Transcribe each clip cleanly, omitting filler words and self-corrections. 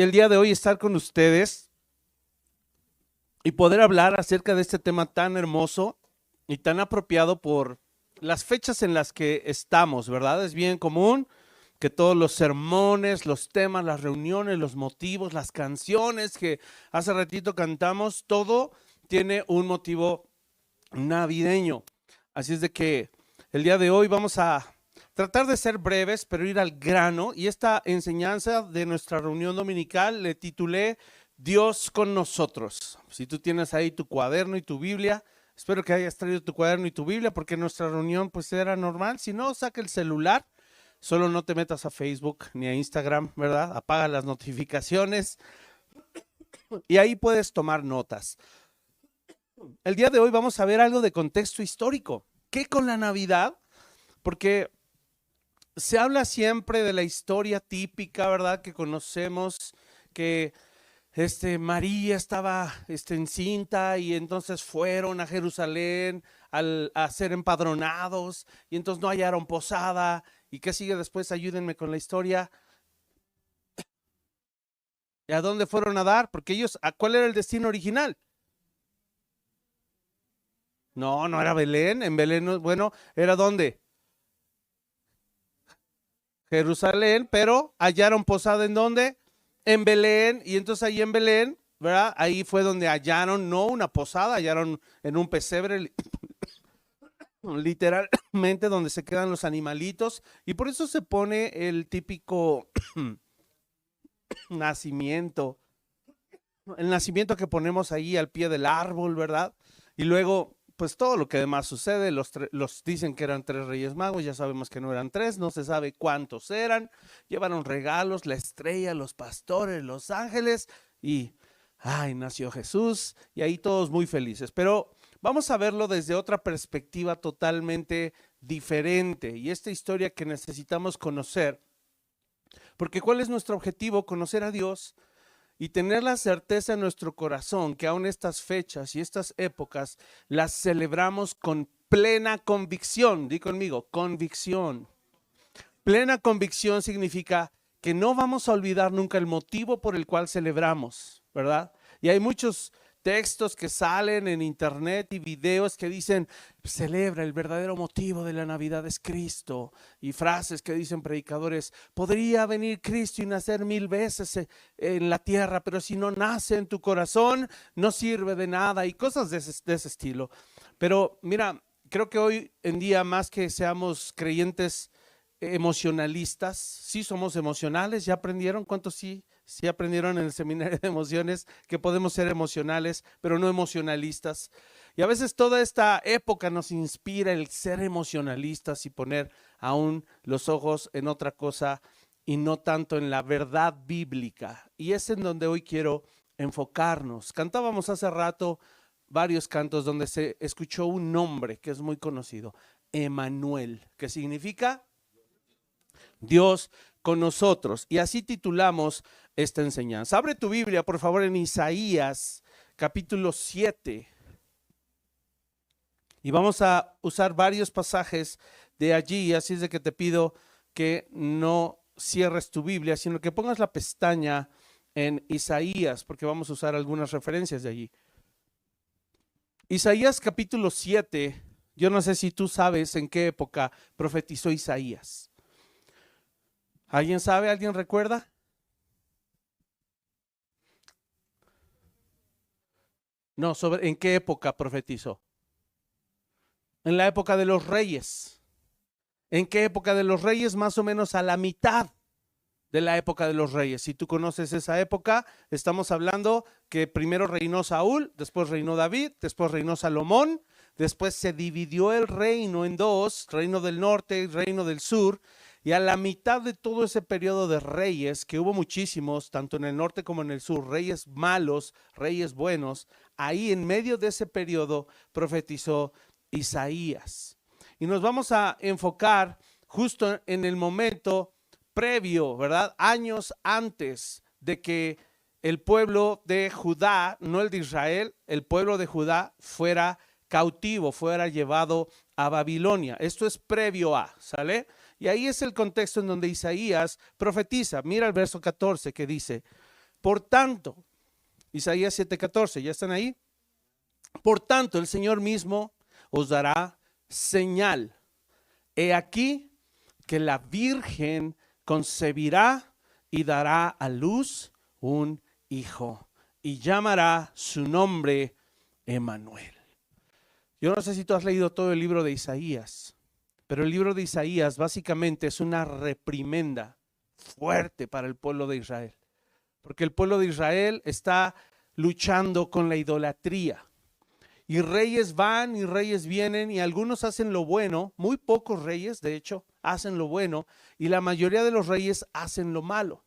el día de hoy estar con ustedes y poder hablar acerca de este tema tan hermoso y tan apropiado por las fechas en las que estamos, ¿verdad? Es bien común que todos los sermones, los temas, las reuniones, los motivos, las canciones que hace ratito cantamos, todo tiene un motivo navideño. Así es de que el día de hoy vamos a tratar de ser breves, pero ir al grano. Y esta enseñanza de nuestra reunión dominical le titulé Dios con nosotros. Si tú tienes ahí tu cuaderno y tu Biblia, espero que hayas traído tu cuaderno y tu Biblia, porque nuestra reunión pues era normal. Si no, saca el celular. Solo no te metas a Facebook ni a Instagram, ¿verdad? Apaga las notificaciones y ahí puedes tomar notas. El día de hoy vamos a ver algo de contexto histórico. ¿Qué con la Navidad? Porque se habla siempre de la historia típica, ¿verdad? Que conocemos, que María estaba encinta y entonces fueron a Jerusalén a ser empadronados y entonces no hallaron posada. ¿Y qué sigue después? Ayúdenme con la historia. ¿Y a dónde fueron a dar? Porque ellos, ¿cuál era el destino original? No, no era Belén. En Belén, bueno, ¿era dónde? Jerusalén, pero hallaron posada ¿en dónde? En Belén, y entonces ahí en Belén, ¿verdad? Ahí fue donde hallaron, no una posada, hallaron en un pesebre, literalmente donde se quedan los animalitos, y por eso se pone el típico nacimiento, el nacimiento que ponemos ahí al pie del árbol, ¿verdad? Y luego pues todo lo que demás sucede, los dicen que eran 3 reyes magos, ya sabemos que no eran 3, no se sabe cuántos eran, llevaron regalos, la estrella, los pastores, los ángeles y, ay, nació Jesús y ahí todos muy felices. Pero vamos a verlo desde otra perspectiva totalmente diferente y esta historia que necesitamos conocer, porque ¿cuál es nuestro objetivo? Conocer a Dios y tener la certeza en nuestro corazón que aún estas fechas y estas épocas las celebramos con plena convicción. Di conmigo, convicción. Plena convicción significa que no vamos a olvidar nunca el motivo por el cual celebramos, ¿verdad? Y hay muchos textos que salen en internet y videos que dicen, celebra, el verdadero motivo de la Navidad es Cristo. Y frases que dicen predicadores, podría venir Cristo y nacer 1000 veces en la tierra, pero si no nace en tu corazón, no sirve de nada. Y cosas de ese estilo. Pero mira, creo que hoy en día, más que seamos creyentes emocionalistas, sí somos emocionales, ¿ya aprendieron? ¿Cuántos sí aprendieron en el seminario de emociones que podemos ser emocionales, pero no emocionalistas? Y a veces toda esta época nos inspira el ser emocionalistas y poner aún los ojos en otra cosa y no tanto en la verdad bíblica. Y es en donde hoy quiero enfocarnos. Cantábamos hace rato varios cantos donde se escuchó un nombre que es muy conocido, Emanuel, que significa Dios con nosotros. Y así titulamos esta enseñanza. Abre tu Biblia, por favor, en Isaías, capítulo 7. Y vamos a usar varios pasajes de allí, así es de que te pido que no cierres tu Biblia, sino que pongas la pestaña en Isaías, porque vamos a usar algunas referencias de allí. Isaías capítulo 7, yo no sé si tú sabes en qué época profetizó Isaías. ¿Alguien sabe? ¿Alguien recuerda? No, sobre en qué época profetizó. En la época de los reyes. ¿En qué época de los reyes? Más o menos a la mitad de la época de los reyes. Si tú conoces esa época, estamos hablando que primero reinó Saúl, después reinó David, después reinó Salomón, después se dividió el reino en dos, reino del norte y reino del sur. Y a la mitad de todo ese periodo de reyes, que hubo muchísimos, tanto en el norte como en el sur, reyes malos, reyes buenos, ahí en medio de ese periodo profetizó Isaías. Y nos vamos a enfocar justo en el momento previo, ¿verdad? Años antes de que el pueblo de Judá, no el de Israel, el pueblo de Judá fuera cautivo, fuera llevado a Babilonia. Esto es previo a, ¿sale? Y ahí es el contexto en donde Isaías profetiza. Mira el verso 14 que dice, Por tanto, Isaías 7:14, ¿ya están ahí? Por tanto, el Señor mismo os dará señal. He aquí que la Virgen concebirá y dará a luz un hijo y llamará su nombre Emmanuel. Yo no sé si tú has leído todo el libro de Isaías, pero el libro de Isaías básicamente es una reprimenda fuerte para el pueblo de Israel, porque el pueblo de Israel está luchando con la idolatría. Y reyes van y reyes vienen y algunos hacen lo bueno, muy pocos reyes de hecho hacen lo bueno y la mayoría de los reyes hacen lo malo.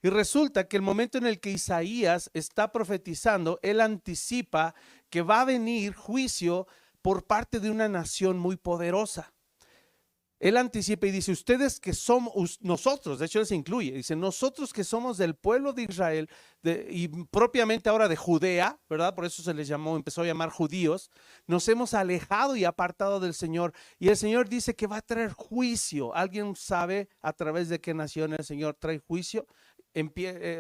Y resulta que el momento en el que Isaías está profetizando, él anticipa que va a venir juicio por parte de una nación muy poderosa. Él anticipa y dice, ustedes que somos, nosotros, de hecho él se incluye, dice, nosotros que somos del pueblo de Israel y propiamente ahora de Judea, ¿verdad? Por eso se les llamó, empezó a llamar judíos, nos hemos alejado y apartado del Señor. Y el Señor dice que va a traer juicio. ¿Alguien sabe a través de qué nación el Señor trae juicio?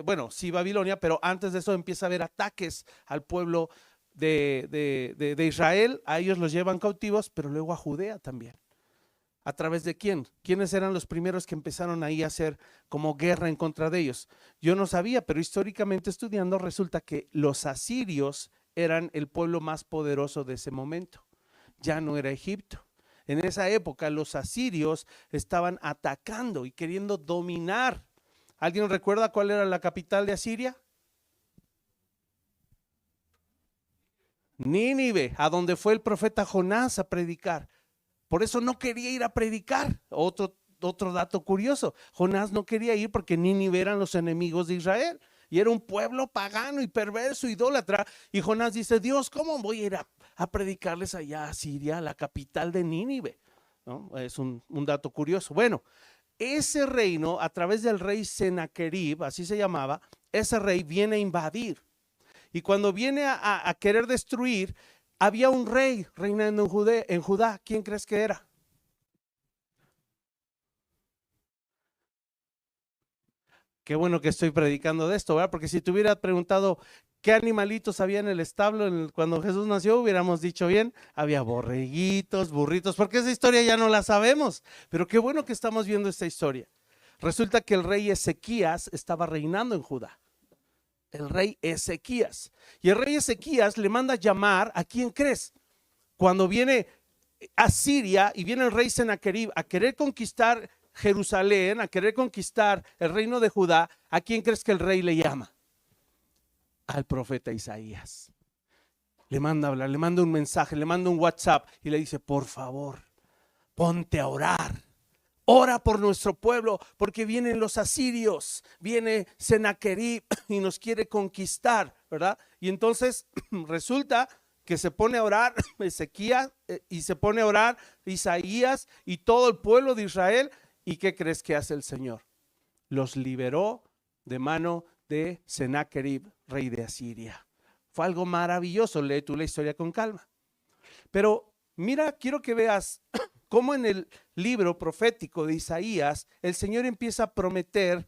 Bueno, sí, Babilonia, pero antes de eso empieza a haber ataques al pueblo de Israel. A ellos los llevan cautivos, pero luego a Judea también. ¿A través de quién? ¿Quiénes eran los primeros que empezaron ahí a hacer como guerra en contra de ellos? Yo no sabía, pero históricamente estudiando resulta que los asirios eran el pueblo más poderoso de ese momento. Ya no era Egipto. En esa época los asirios estaban atacando y queriendo dominar. ¿Alguien recuerda cuál era la capital de Asiria? Nínive, a donde fue el profeta Jonás a predicar. Por eso no quería ir a predicar. Otro dato curioso, Jonás no quería ir porque Nínive eran los enemigos de Israel y era un pueblo pagano y perverso, idólatra. Y Jonás dice, Dios, ¿cómo voy a ir a predicarles allá a Siria, la capital de Nínive? ¿No? Es un dato curioso. Bueno, ese reino, a través del rey Sennacherib, así se llamaba, ese rey viene a invadir. Y cuando viene a querer destruir, había un rey reinando en Judá. ¿Quién crees que era? Qué bueno que estoy predicando de esto, ¿verdad? Porque si te hubiera preguntado qué animalitos había en el establo cuando Jesús nació, hubiéramos dicho bien, había borreguitos, burritos, porque esa historia ya no la sabemos. Pero qué bueno que estamos viendo esta historia. Resulta que el rey Ezequías estaba reinando en Judá. El rey Ezequías. Y el rey Ezequías le manda llamar, ¿a quién crees? Cuando viene a Siria y viene el rey Sennacherib a querer conquistar Jerusalén, a querer conquistar el reino de Judá, ¿a quién crees que el rey le llama? Al profeta Isaías. Le manda a hablar, le manda un mensaje, le manda un WhatsApp y le dice, por favor, ponte a orar. Ora por nuestro pueblo, porque vienen los asirios, viene Sennacherib y nos quiere conquistar, ¿verdad? Y entonces resulta que se pone a orar Ezequías y se pone a orar Isaías y todo el pueblo de Israel. ¿Y qué crees que hace el Señor? Los liberó de mano de Sennacherib, rey de Asiria. Fue algo maravilloso. Lee tú la historia con calma. Pero mira, quiero que veas cómo en el libro profético de Isaías el Señor empieza a prometer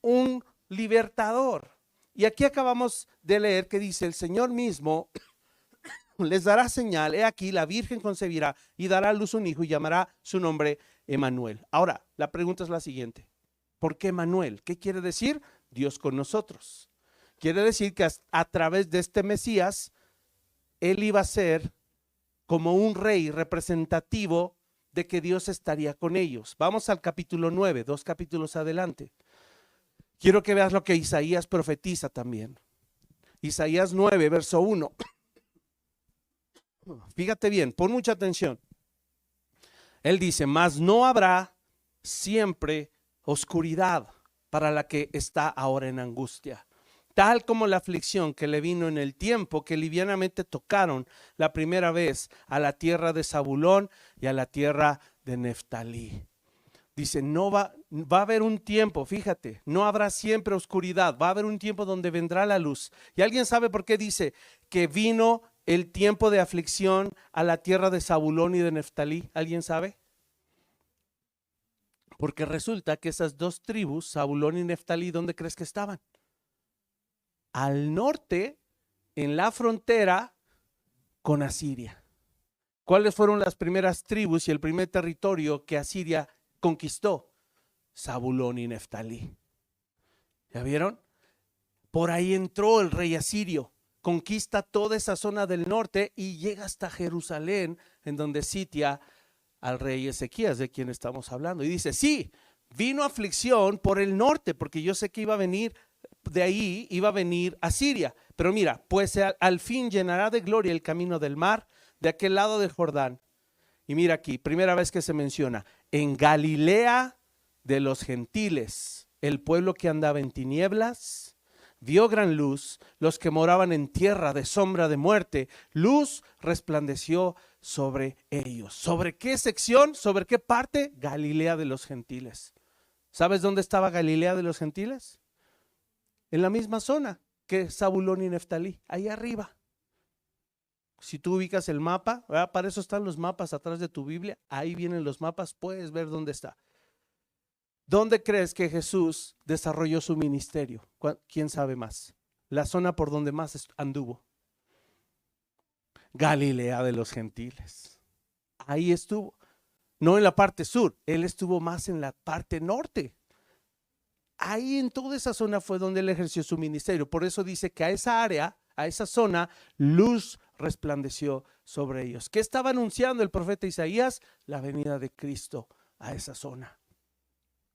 un libertador. Y aquí acabamos de leer que dice, el Señor mismo les dará señal, he aquí la Virgen concebirá y dará a luz un hijo y llamará su nombre Emmanuel. Ahora, la pregunta es la siguiente, ¿por qué Emmanuel? ¿Qué quiere decir? Dios con nosotros. Quiere decir que a través de este Mesías, él iba a ser como un rey representativo de que Dios estaría con ellos. Vamos al capítulo 9, 2 capítulos adelante. Quiero que veas lo que Isaías profetiza también. Isaías 9, verso 1. Fíjate bien, pon mucha atención. Él dice, mas no habrá siempre oscuridad para la que está ahora en angustia, tal como la aflicción que le vino en el tiempo que livianamente tocaron la primera vez a la tierra de Zabulón y a la tierra de Neftalí. Dice, no va a haber un tiempo, fíjate, no habrá siempre oscuridad, va a haber un tiempo donde vendrá la luz. ¿Y alguien sabe por qué dice que vino el tiempo de aflicción a la tierra de Zabulón y de Neftalí? ¿Alguien sabe? Porque resulta que esas dos tribus, Zabulón y Neftalí, ¿dónde crees que estaban? al norte, en la frontera con Asiria. ¿Cuáles fueron las primeras tribus y el primer territorio que Asiria conquistó? Zabulón y Neftalí. ¿Ya vieron? Por ahí entró el rey asirio, conquista toda esa zona del norte y llega hasta Jerusalén, en donde sitia al rey Ezequías, de quien estamos hablando. Y dice, sí, vino aflicción por el norte, porque yo sé que iba a venir de ahí, iba a venir Asiria. Pero mira, pues al fin llenará de gloria el camino del mar, de aquel lado del Jordán. Y mira aquí, primera vez que se menciona, en Galilea de los gentiles, el pueblo que andaba en tinieblas vio gran luz, los que moraban en tierra de sombra de muerte, luz resplandeció sobre ellos. ¿Sobre qué sección? ¿Sobre qué parte? Galilea de los gentiles. ¿Sabes dónde estaba Galilea de los gentiles? En la misma zona que Zabulón y Neftalí, ahí arriba. Si tú ubicas el mapa, ¿verdad? Para eso están los mapas atrás de tu Biblia, ahí vienen los mapas, puedes ver dónde está. ¿Dónde crees que Jesús desarrolló su ministerio? ¿Quién sabe más? La zona por donde más anduvo. Galilea de los gentiles. Ahí estuvo. No en la parte sur, él estuvo más en la parte norte. Ahí en toda esa zona fue donde él ejerció su ministerio. Por eso dice que a esa área, a esa zona, luz resplandeció sobre ellos. ¿Qué estaba anunciando el profeta Isaías? La venida de Cristo a esa zona.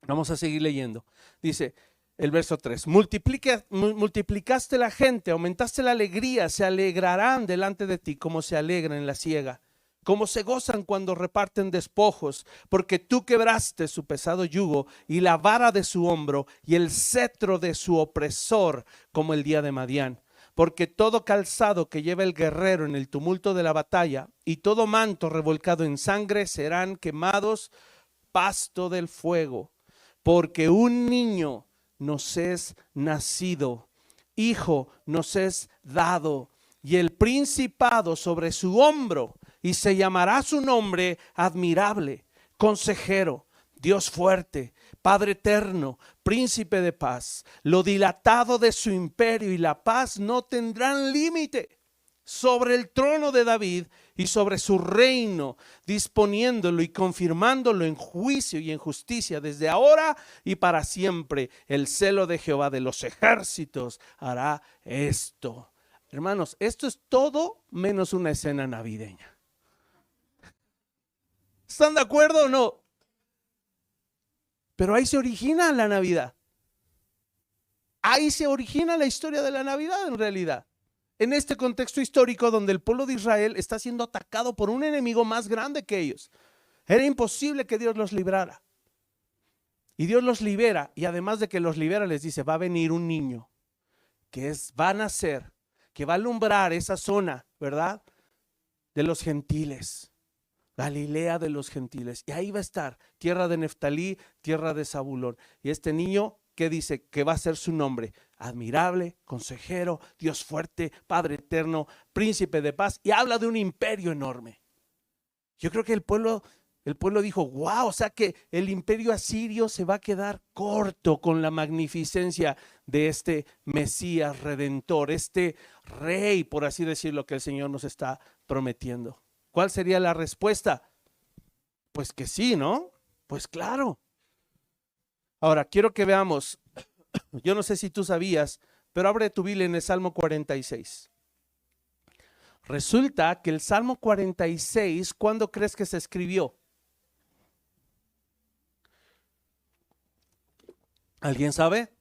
Vamos a seguir leyendo. Dice el verso 3, multiplicaste la gente, aumentaste la alegría, se alegrarán delante de ti como se alegran en la siega, como se gozan cuando reparten despojos, porque tú quebraste su pesado yugo y la vara de su hombro y el cetro de su opresor, como el día de Madián. Porque todo calzado que lleva el guerrero en el tumulto de la batalla y todo manto revolcado en sangre serán quemados pasto del fuego. Porque un niño nos es nacido, hijo nos es dado, y el principado sobre su hombro, y se llamará su nombre admirable, consejero, Dios fuerte, Padre eterno, príncipe de paz. Lo dilatado de su imperio y la paz no tendrán límite sobre el trono de David y sobre su reino, disponiéndolo y confirmándolo en juicio y en justicia desde ahora y para siempre. El celo de Jehová de los ejércitos hará esto. Hermanos, esto es todo menos una escena navideña. ¿Están de acuerdo o no? Pero ahí se origina la Navidad. Ahí se origina la historia de la Navidad en realidad. En este contexto histórico donde el pueblo de Israel está siendo atacado por un enemigo más grande que ellos. Era imposible que Dios los librara. Y Dios los libera, y además de que los libera les dice, va a venir un niño va a nacer, que va a alumbrar esa zona, ¿verdad? De los gentiles. Galilea de los gentiles. Y ahí va a estar, tierra de Neftalí, tierra de Zabulón. Y este niño, ¿qué dice? Que va a ser su nombre. Admirable, consejero, Dios fuerte, Padre eterno, príncipe de paz. Y habla de un imperio enorme. Yo creo que el pueblo dijo, wow, o sea que el imperio asirio se va a quedar corto con la magnificencia de este Mesías redentor, este rey, por así decirlo, que el Señor nos está prometiendo. ¿Cuál sería la respuesta? Pues que sí, ¿no? Pues claro. Ahora, quiero que veamos, yo no sé si tú sabías, pero abre tu Biblia en el Salmo 46. Resulta que el Salmo 46, ¿cuándo crees que se escribió? ¿Alguien sabe?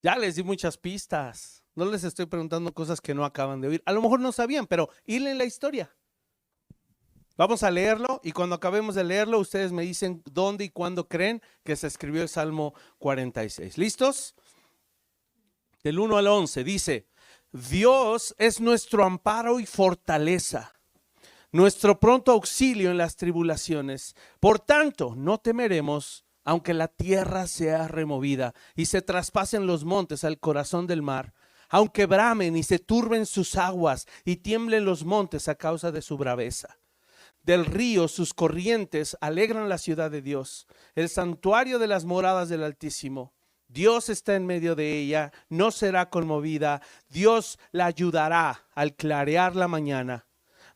Ya les di muchas pistas. No les estoy preguntando cosas que no acaban de oír. A lo mejor no sabían, pero hilen la historia. Vamos a leerlo y cuando acabemos de leerlo, ustedes me dicen dónde y cuándo creen que se escribió el Salmo 46. ¿Listos? Del 1 al 11 dice, Dios es nuestro amparo y fortaleza, nuestro pronto auxilio en las tribulaciones. Por tanto, no temeremos, aunque la tierra sea removida y se traspasen los montes al corazón del mar, aunque bramen y se turben sus aguas y tiemblen los montes a causa de su braveza. del río, sus corrientes alegran la ciudad de Dios, el santuario de las moradas del Altísimo. Dios está en medio de ella, no será conmovida. Dios la ayudará al clarear la mañana.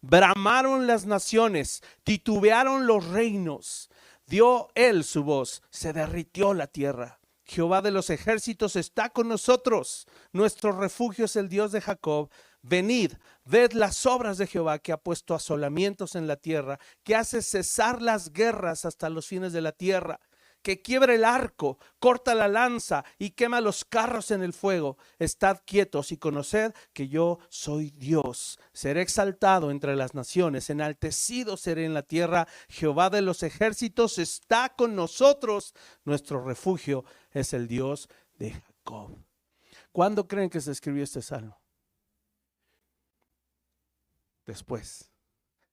Bramaron las naciones, titubearon los reinos. Dio él su voz, se derritió la tierra. Jehová de los ejércitos está con nosotros. Nuestro refugio es el Dios de Jacob. Venid, ved las obras de Jehová, que ha puesto asolamientos en la tierra, que hace cesar las guerras hasta los fines de la tierra, que quiebra el arco, corta la lanza y quema los carros en el fuego. Estad quietos y conoced que yo soy Dios. Seré exaltado entre las naciones, enaltecido seré en la tierra. Jehová de los ejércitos está con nosotros. Nuestro refugio es el Dios de Jacob. ¿Cuándo creen que se escribió este salmo? Después,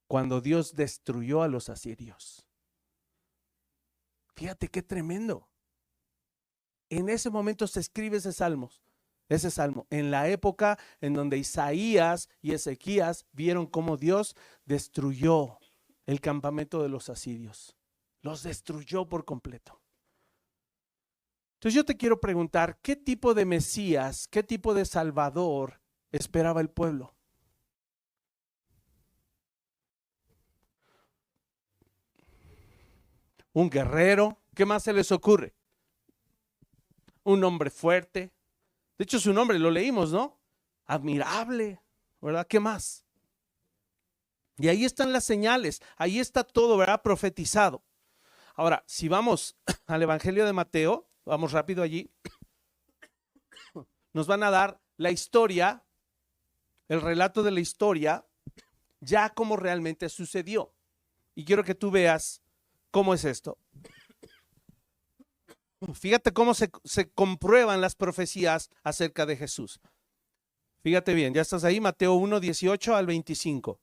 cuando Dios destruyó a los asirios. Fíjate qué tremendo. En ese momento se escribe ese salmo, en la época en donde Isaías y Ezequías vieron cómo Dios destruyó el campamento de los asirios. Los destruyó por completo. Entonces yo te quiero preguntar, ¿qué tipo de Mesías, qué tipo de Salvador esperaba el pueblo? Un guerrero, ¿qué más se les ocurre? Un hombre fuerte. De hecho, su nombre lo leímos, ¿no? Admirable, ¿verdad? ¿Qué más? Y ahí están las señales, ahí está todo, ¿verdad? Profetizado. Ahora, si vamos al Evangelio de Mateo, vamos rápido allí, nos van a dar la historia, el relato de la historia, ya como realmente sucedió. Y quiero que tú veas cómo es esto. Fíjate cómo se comprueban las profecías acerca de Jesús. Fíjate bien, ya estás ahí, Mateo 1, 18 al 25.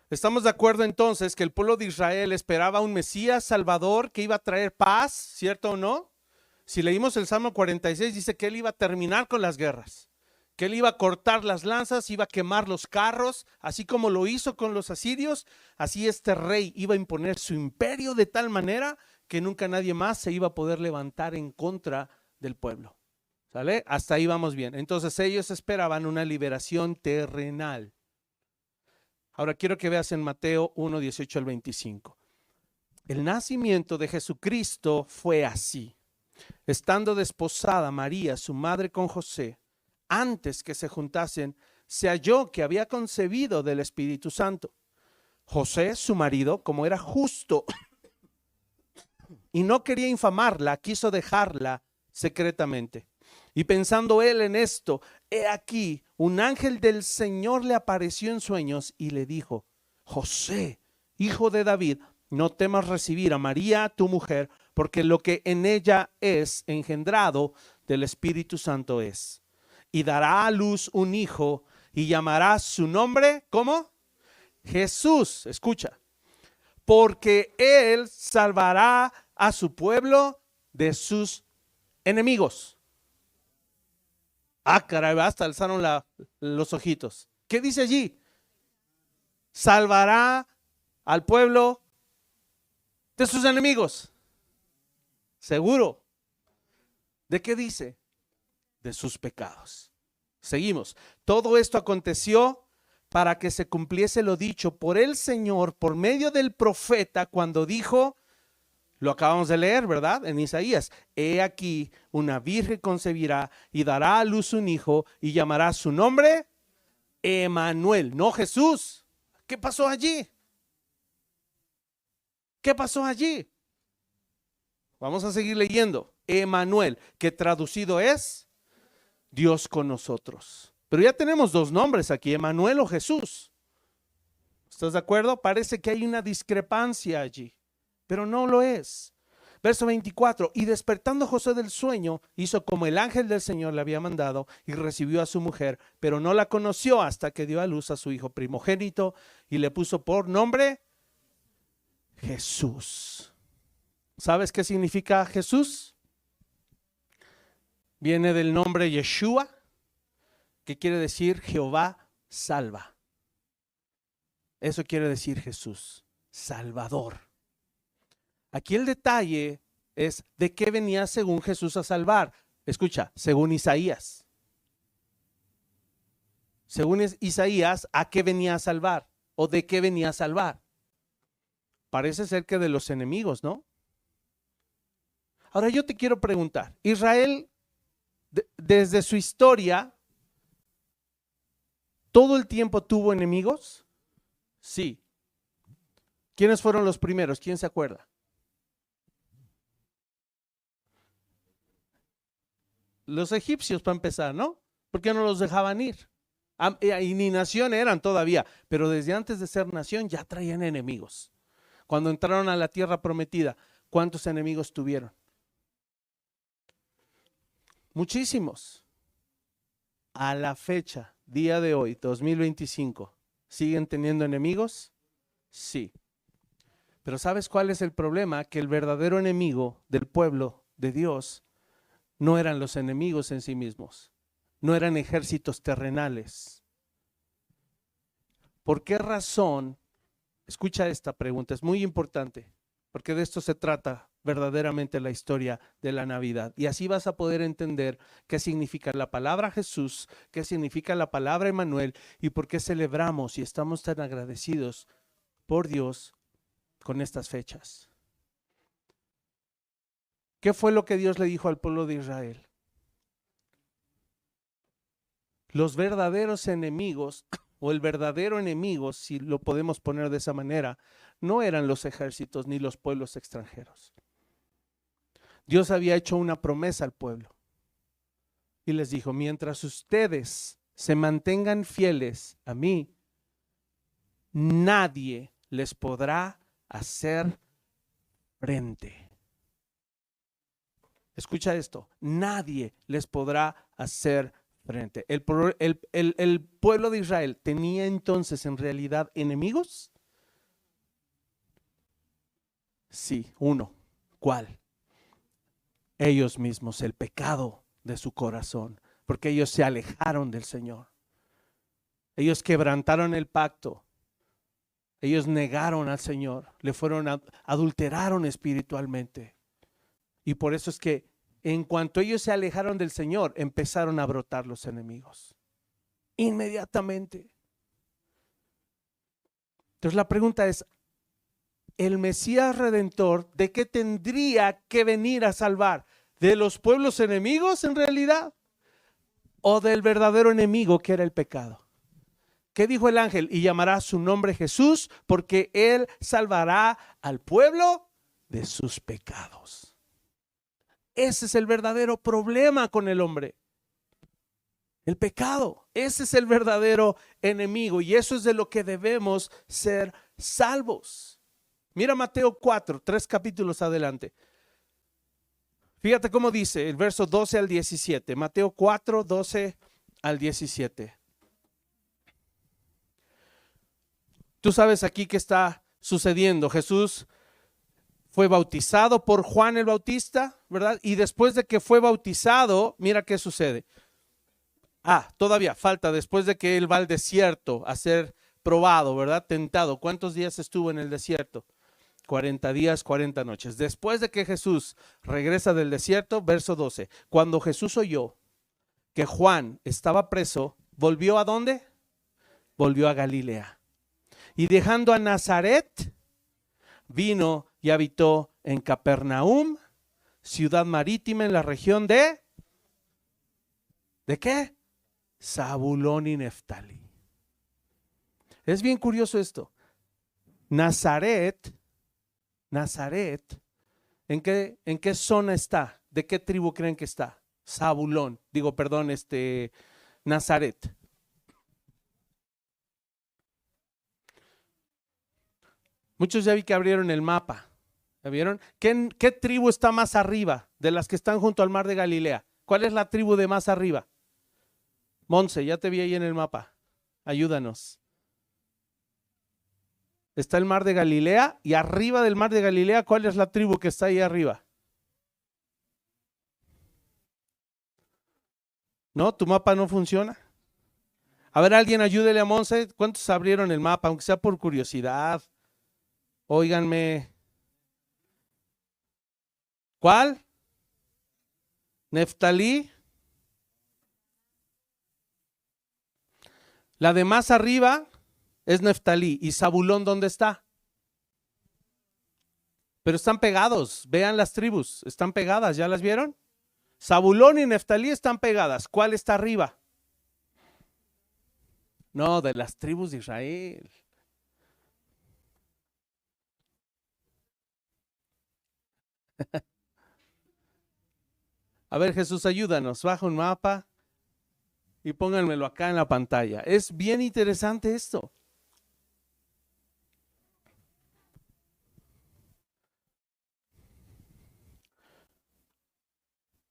Estamos de acuerdo entonces que el pueblo de Israel esperaba un Mesías Salvador que iba a traer paz, ¿cierto o no? Si leímos el Salmo 46, dice que él iba a terminar con las guerras, que él iba a cortar las lanzas, iba a quemar los carros, así como lo hizo con los asirios. Así este rey iba a imponer su imperio de tal manera que nunca nadie más se iba a poder levantar en contra del pueblo. ¿Sale? Hasta ahí vamos bien. Entonces ellos esperaban una liberación terrenal. Ahora quiero que veas en Mateo 1, 18 al 25. El nacimiento de Jesucristo fue así. Estando desposada María, su madre, con José, antes que se juntasen, se halló que había concebido del Espíritu Santo. José, su marido, como era justo y no quería infamarla, quiso dejarla secretamente. Y pensando él en esto, he aquí, un ángel del Señor le apareció en sueños y le dijo: José, hijo de David, no temas recibir a María, tu mujer, porque lo que en ella es engendrado del Espíritu Santo es. Y dará a luz un hijo y llamará su nombre, ¿cómo? Jesús, escucha, porque él salvará a su pueblo de sus enemigos. Ah, caray, hasta alzaron los ojitos. ¿Qué dice allí? Salvará al pueblo de sus enemigos. Seguro. ¿De qué dice? De sus pecados. Seguimos. Todo esto aconteció para que se cumpliese lo dicho por el Señor por medio del profeta cuando dijo, lo acabamos de leer, ¿verdad? En Isaías: he aquí, una virgen concebirá y dará a luz un hijo y llamará su nombre Emanuel, no Jesús. ¿Qué pasó allí? ¿Qué pasó allí? Vamos a seguir leyendo. Emanuel, que traducido es Dios con nosotros. Pero ya tenemos dos nombres aquí, Emanuel o Jesús. ¿Estás de acuerdo? Parece que hay una discrepancia allí, pero no lo es. Verso 24, y despertando José del sueño, hizo como el ángel del Señor le había mandado y recibió a su mujer, pero no la conoció hasta que dio a luz a su hijo primogénito y le puso por nombre Jesús. ¿Sabes qué significa Jesús? Viene del nombre Yeshua, que quiere decir Jehová salva. Eso quiere decir Jesús, Salvador. Aquí el detalle es de qué venía según Jesús a salvar. Escucha, según Isaías. Según Isaías, ¿a qué venía a salvar? ¿O de qué venía a salvar? Parece ser que de los enemigos, ¿no? Ahora yo te quiero preguntar, Israel, desde su historia, ¿todo el tiempo tuvo enemigos? Sí. ¿Quiénes fueron los primeros? ¿Quién se acuerda? Los egipcios, para empezar, ¿no? ¿Por qué no los dejaban ir? Y ni nación eran todavía, pero desde antes de ser nación ya traían enemigos. Cuando entraron a la tierra prometida, ¿cuántos enemigos tuvieron? Muchísimos. A la fecha, día de hoy, 2025, ¿siguen teniendo enemigos? Sí. Pero ¿sabes cuál es el problema? Que el verdadero enemigo del pueblo de Dios no eran los enemigos en sí mismos, no eran ejércitos terrenales. ¿Por qué razón? Escucha esta pregunta, es muy importante, porque de esto se trata verdaderamente la historia de la Navidad. Y así vas a poder entender qué significa la palabra Jesús, qué significa la palabra Emmanuel y por qué celebramos y estamos tan agradecidos por Dios con estas fechas. ¿Qué fue lo que Dios le dijo al pueblo de Israel? Los verdaderos enemigos, o el verdadero enemigo, si lo podemos poner de esa manera, no eran los ejércitos ni los pueblos extranjeros. Dios había hecho una promesa al pueblo y les dijo, mientras ustedes se mantengan fieles a mí, nadie les podrá hacer frente. Escucha esto, nadie les podrá hacer frente. El pueblo de Israel tenía entonces en realidad enemigos. Sí, uno. ¿Cuál? Ellos mismos, el pecado de su corazón, porque ellos se alejaron del Señor. Ellos quebrantaron el pacto. Ellos negaron al Señor, adulteraron espiritualmente. Y por eso es que en cuanto ellos se alejaron del Señor, empezaron a brotar los enemigos. Inmediatamente. Entonces la pregunta es, ¿el Mesías Redentor de qué tendría que venir a salvar? ¿De los pueblos enemigos en realidad? ¿O del verdadero enemigo que era el pecado? ¿Qué dijo el ángel? Y llamará su nombre Jesús, porque él salvará al pueblo de sus pecados. Ese es el verdadero problema con el hombre. El pecado. Ese es el verdadero enemigo y eso es de lo que debemos ser salvos. Mira Mateo 4, 3 capítulos adelante. Fíjate cómo dice el verso 12 al 17. Mateo 4, 12 al 17. Tú sabes aquí qué está sucediendo. Jesús fue bautizado por Juan el Bautista, ¿verdad? Y después de que fue bautizado, mira qué sucede. Todavía falta, después de que él va al desierto a ser probado, ¿verdad? Tentado. ¿Cuántos días estuvo en el desierto? 40 días, 40 noches. Después de que Jesús regresa del desierto, verso 12. Cuando Jesús oyó que Juan estaba preso, ¿volvió a dónde? Volvió a Galilea. Y dejando a Nazaret, vino y habitó en Capernaum, ciudad marítima en la región ¿de qué? Zabulón y Neftalí. Es bien curioso esto. Nazaret, ¿en qué zona está? ¿De qué tribu creen que está? Zabulón, Nazaret. Muchos ya vi que abrieron el mapa. ¿Ya vieron? ¿Qué tribu está más arriba de las que están junto al mar de Galilea? ¿Cuál es la tribu de más arriba? Monse, ya te vi ahí en el mapa. Ayúdanos. Está el mar de Galilea y arriba del mar de Galilea, ¿cuál es la tribu que está ahí arriba? ¿No? ¿Tu mapa no funciona? A ver, alguien ayúdele a Monse. ¿Cuántos abrieron el mapa? Aunque sea por curiosidad. Óiganme. ¿Cuál? Neftalí. La de más arriba es Neftalí. ¿Y Zabulón dónde está? Pero están pegados. Vean las tribus. Están pegadas. ¿Ya las vieron? Zabulón y Neftalí están pegadas. ¿Cuál está arriba? No, de las tribus de Israel. A ver, Jesús, ayúdanos. Baja un mapa y pónganmelo acá en la pantalla. Es bien interesante esto.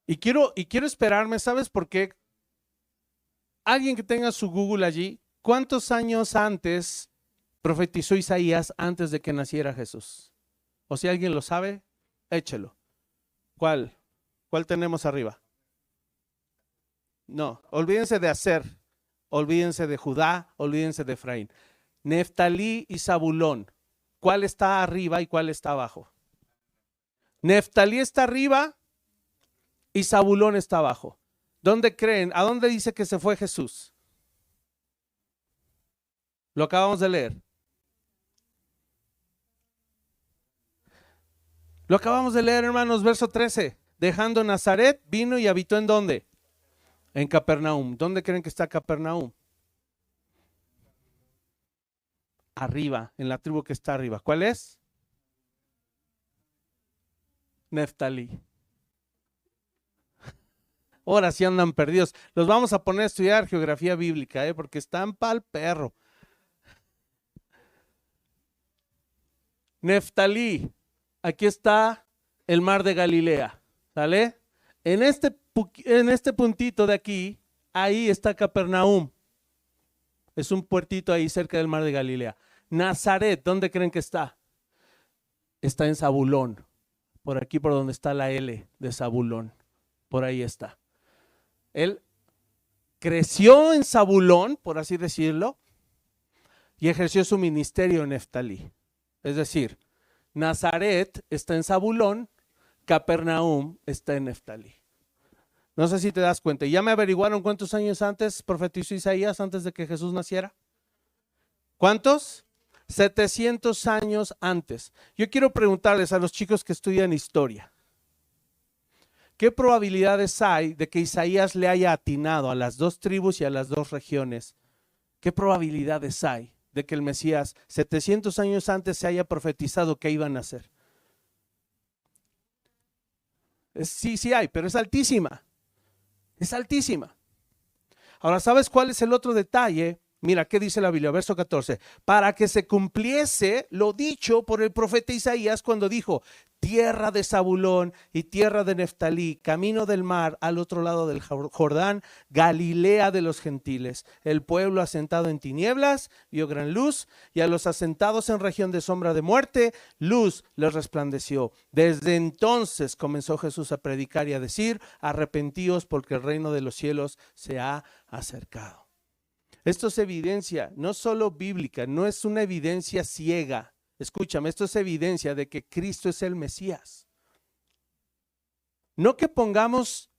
Y quiero esperarme, ¿sabes por qué? Alguien que tenga su Google allí, ¿cuántos años antes profetizó Isaías antes de que naciera Jesús? O si alguien lo sabe, échelo. ¿Cuál? ¿Cuál tenemos arriba? No, olvídense de Aser, olvídense de Judá, olvídense de Efraín. Neftalí y Zabulón. ¿Cuál está arriba y cuál está abajo? Neftalí está arriba y Zabulón está abajo. ¿Dónde creen? ¿A dónde dice que se fue Jesús? Lo acabamos de leer. Lo acabamos de leer, hermanos, verso 13. Dejando Nazaret, vino y habitó ¿en dónde? En Capernaum. ¿Dónde creen que está Capernaum? Arriba, en la tribu que está arriba. ¿Cuál es? Neftalí. Ahora sí andan perdidos. Los vamos a poner a estudiar geografía bíblica, porque están pa'l perro. Neftalí, aquí está el mar de Galilea, ¿sale? En este puntito de aquí, ahí está Capernaum. Es un puertito ahí cerca del mar de Galilea. Nazaret, ¿dónde creen que está? Está en Zabulón, por aquí por donde está la L de Zabulón, por ahí está. Él creció en Zabulón, por así decirlo, y ejerció su ministerio en Neftalí. Es decir, Nazaret está en Zabulón, Capernaum está en Neftalí. No sé si te das cuenta. ¿Ya me averiguaron cuántos años antes profetizó Isaías antes de que Jesús naciera? ¿Cuántos? 700 años antes. Yo quiero preguntarles a los chicos que estudian historia, ¿qué probabilidades hay de que Isaías le haya atinado a las dos tribus y a las dos regiones? ¿Qué probabilidades hay de que el Mesías 700 años antes se haya profetizado que iba a nacer? Sí hay, pero es altísima. Es altísima. Ahora, ¿sabes cuál es el otro detalle? Mira, ¿qué dice la Biblia? Verso 14. Para que se cumpliese lo dicho por el profeta Isaías cuando dijo: tierra de Zabulón y tierra de Neftalí, camino del mar al otro lado del Jordán, Galilea de los gentiles. El pueblo asentado en tinieblas vio gran luz, y a los asentados en región de sombra de muerte, luz les resplandeció. Desde entonces comenzó Jesús a predicar y a decir: arrepentíos, porque el reino de los cielos se ha acercado. Esto es evidencia no solo bíblica, no es una evidencia ciega. Escúchame, esto es evidencia de que Cristo es el Mesías. No que pongamos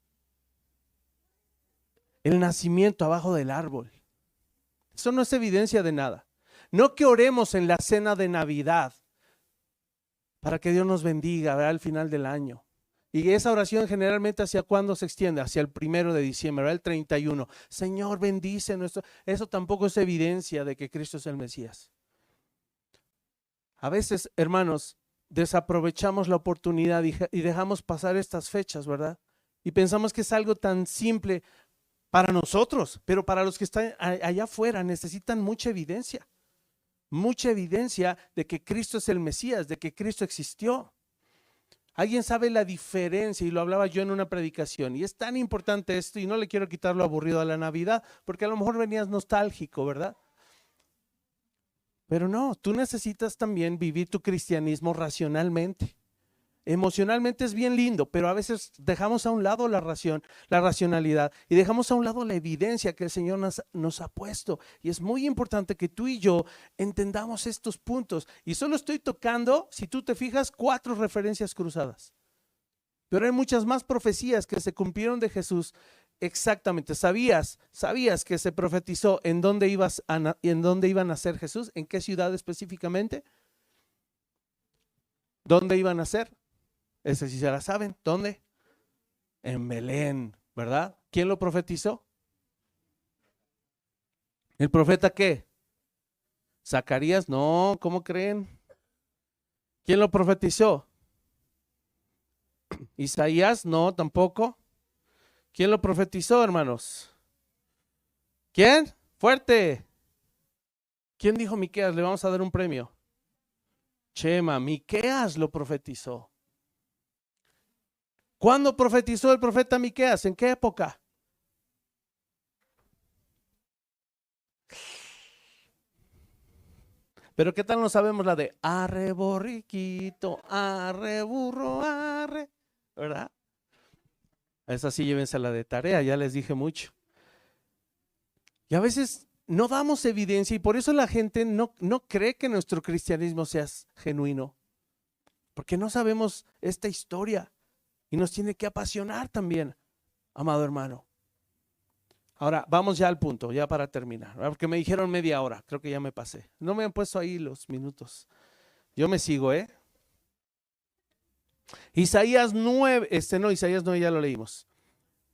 el nacimiento abajo del árbol. Eso no es evidencia de nada. No que oremos en la cena de Navidad para que Dios nos bendiga, ¿verdad? Al final del año. Y esa oración generalmente ¿hacia cuándo se extiende? Hacia el 1 de diciembre, ¿verdad? El 31. Señor, bendice nuestro. Eso tampoco es evidencia de que Cristo es el Mesías. A veces, hermanos, desaprovechamos la oportunidad y dejamos pasar estas fechas, ¿verdad? Y pensamos que es algo tan simple para nosotros, pero para los que están allá afuera necesitan mucha evidencia de que Cristo es el Mesías, de que Cristo existió. ¿Alguien sabe la diferencia? Y lo hablaba yo en una predicación, y es tan importante esto, y no le quiero quitar lo aburrido a la Navidad, porque a lo mejor venías nostálgico, ¿verdad? Pero no, tú necesitas también vivir tu cristianismo racionalmente. Emocionalmente es bien lindo, pero a veces dejamos a un lado la racionalidad y dejamos a un lado la evidencia que el Señor nos ha puesto. Y es muy importante que tú y yo entendamos estos puntos. Y solo estoy tocando, si tú te fijas, 4 referencias cruzadas. Pero hay muchas más profecías que se cumplieron de Jesús. Exactamente. ¿Sabías que se profetizó en dónde iba a nacer Jesús? ¿En qué ciudad específicamente? ¿Dónde iban a nacer? Ese sí se la saben. ¿Dónde? En Belén, ¿verdad? ¿Quién lo profetizó? ¿El profeta qué? ¿Zacarías? No, ¿cómo creen? ¿Quién lo profetizó? ¿Isaías? No, tampoco. ¿Quién lo profetizó, hermanos? ¿Quién? Fuerte. ¿Quién dijo Miqueas? Le vamos a dar un premio. Chema, Miqueas lo profetizó. ¿Cuándo profetizó el profeta Miqueas? ¿En qué época? Pero ¿qué tal no sabemos la de arre borriquito, arre burro, arre? ¿Verdad? Esa sí llévensela de tarea, ya les dije mucho. Y a veces no damos evidencia y por eso la gente no cree que nuestro cristianismo sea genuino. Porque no sabemos esta historia y nos tiene que apasionar también, amado hermano. Ahora, vamos ya al punto, ya para terminar, ¿verdad? Porque me dijeron media hora, creo que ya me pasé. No me han puesto ahí los minutos. Yo me sigo, ¿eh? Isaías 9, Isaías 9 ya lo leímos.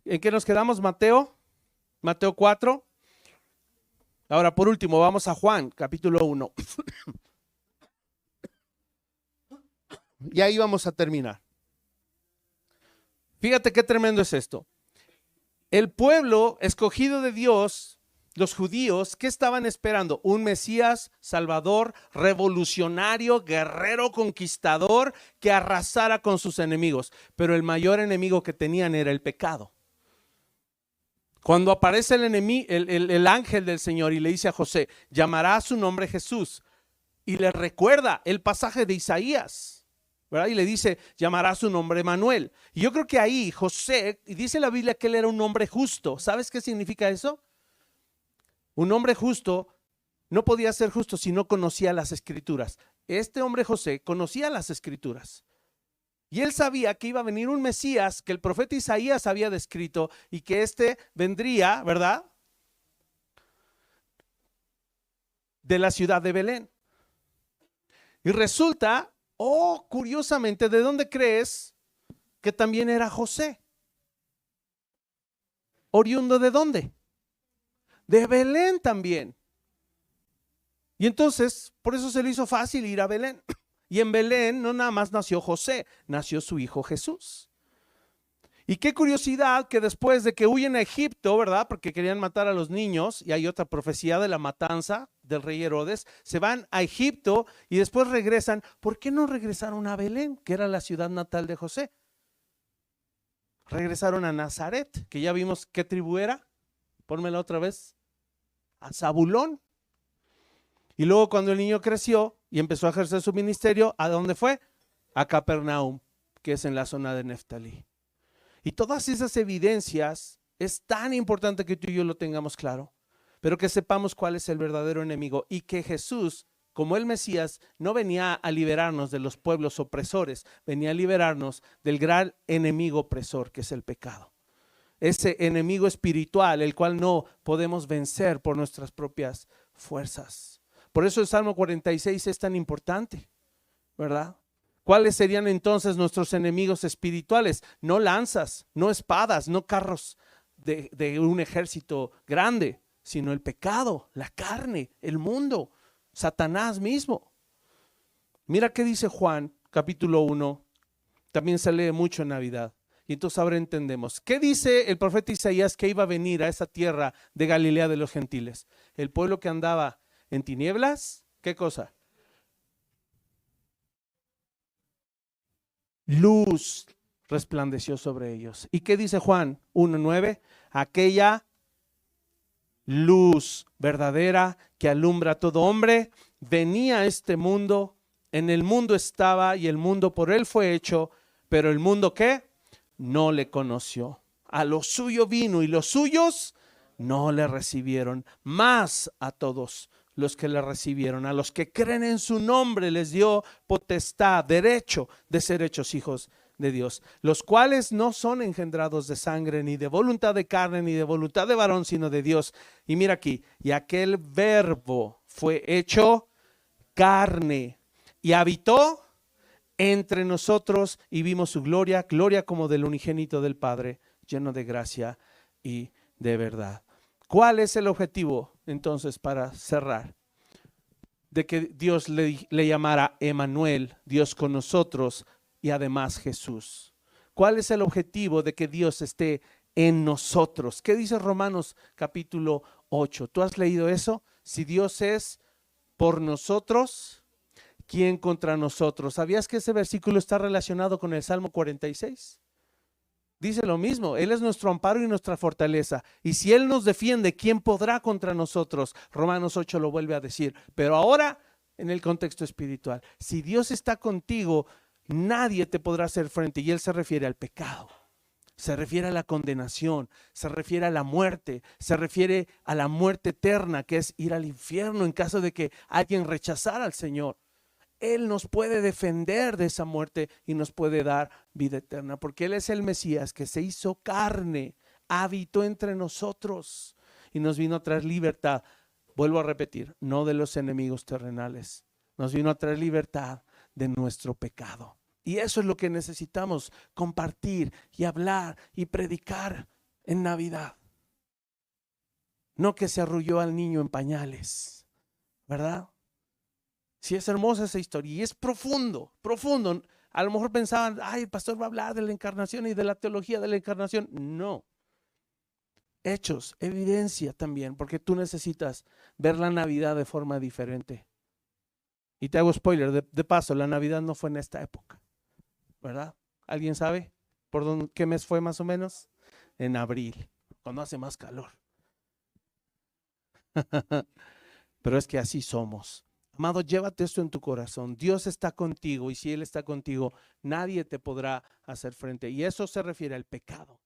¿En qué nos quedamos? Mateo 4. Ahora, por último, vamos a Juan, capítulo 1. Y ahí vamos a terminar. Fíjate qué tremendo es esto. El pueblo escogido de Dios, los judíos, ¿qué estaban esperando? Un Mesías, Salvador, revolucionario, guerrero, conquistador, que arrasara con sus enemigos. Pero el mayor enemigo que tenían era el pecado. Cuando aparece el ángel del Señor y le dice a José, llamará su nombre Jesús, y le recuerda el pasaje de Isaías, ¿verdad? Y le dice, llamará su nombre Manuel. Y yo creo que ahí José, y dice la Biblia que él era un hombre justo. ¿Sabes qué significa eso? Un hombre justo no podía ser justo si no conocía las escrituras. Este hombre José conocía las escrituras. Y él sabía que iba a venir un Mesías que el profeta Isaías había descrito y que vendría, ¿verdad? De la ciudad de Belén. Y resulta, curiosamente, ¿de dónde crees que también era José? ¿Oriundo de dónde? De Belén también. Y entonces, por eso se le hizo fácil ir a Belén. Y en Belén no nada más nació José, nació su hijo Jesús. Y qué curiosidad que después de que huyen a Egipto, ¿verdad? Porque querían matar a los niños, y hay otra profecía de la matanza del rey Herodes, se van a Egipto y después regresan. ¿Por qué no regresaron a Belén, que era la ciudad natal de José? Regresaron a Nazaret, que ya vimos qué tribu era. Pónmela otra vez. A Zabulón. Y luego cuando el niño creció y empezó a ejercer su ministerio, ¿a dónde fue? A Capernaum, que es en la zona de Neftalí. Y todas esas evidencias es tan importante que tú y yo lo tengamos claro, pero que sepamos cuál es el verdadero enemigo y que Jesús, como el Mesías, no venía a liberarnos de los pueblos opresores, venía a liberarnos del gran enemigo opresor que es el pecado. Ese enemigo espiritual, el cual no podemos vencer por nuestras propias fuerzas. Por eso el Salmo 46 es tan importante, ¿verdad? ¿Cuáles serían entonces nuestros enemigos espirituales? No lanzas, no espadas, no carros de un ejército grande, sino el pecado, la carne, el mundo, Satanás mismo. Mira qué dice Juan, capítulo 1, también se lee mucho en Navidad. Y entonces ahora entendemos. ¿Qué dice el profeta Isaías que iba a venir a esa tierra de Galilea de los gentiles? El pueblo que andaba en tinieblas, ¿qué cosa? Luz resplandeció sobre ellos. ¿Y qué dice Juan 1:9? Aquella luz verdadera que alumbra a todo hombre venía a este mundo En el mundo estaba y el mundo por él fue hecho, pero el mundo ¿qué? No le conoció. A lo suyo vino y los suyos no le recibieron. Más a todos los que le recibieron, a los que creen en su nombre, les dio potestad, derecho de ser hechos hijos de Dios, los cuales no son engendrados de sangre, ni de voluntad de carne, ni de voluntad de varón, sino de Dios. Y mira aquí, y aquel verbo fue hecho carne y habitó entre nosotros y vimos su gloria, gloria como del unigénito del Padre, lleno de gracia y de verdad. ¿Cuál es el objetivo entonces, para cerrar? De que Dios le llamara Emmanuel, Dios con nosotros, y además Jesús. ¿Cuál es el objetivo de que Dios esté en nosotros? ¿Qué dice Romanos capítulo 8? ¿Tú has leído eso? Si Dios es por nosotros, ¿quién contra nosotros? ¿Sabías que ese versículo está relacionado con el Salmo 46? Dice lo mismo, Él es nuestro amparo y nuestra fortaleza. Y si Él nos defiende, ¿quién podrá contra nosotros? Romanos 8 lo vuelve a decir. Pero ahora, en el contexto espiritual, si Dios está contigo, nadie te podrá hacer frente. Y Él se refiere al pecado, se refiere a la condenación, se refiere a la muerte, se refiere a la muerte eterna, que es ir al infierno en caso de que alguien rechazara al Señor. Él nos puede defender de esa muerte y nos puede dar vida eterna, porque Él es el Mesías que se hizo carne, habitó entre nosotros y nos vino a traer libertad. Vuelvo a repetir, no de los enemigos terrenales, nos vino a traer libertad de nuestro pecado. Y eso es lo que necesitamos compartir y hablar y predicar en Navidad. No que se arrulló al niño en pañales, ¿verdad? Sí, es hermosa esa historia y es profundo, profundo. A lo mejor pensaban, ay, el pastor va a hablar de la encarnación y de la teología de la encarnación. No. Hechos, evidencia también, porque tú necesitas ver la Navidad de forma diferente. Y te hago spoiler, de paso, la Navidad no fue en esta época, ¿verdad? ¿Alguien sabe por dónde, qué mes fue más o menos? En abril, cuando hace más calor. Pero es que así somos. Amado, llévate esto en tu corazón. Dios está contigo y si Él está contigo, nadie te podrá hacer frente. Y eso se refiere al pecado.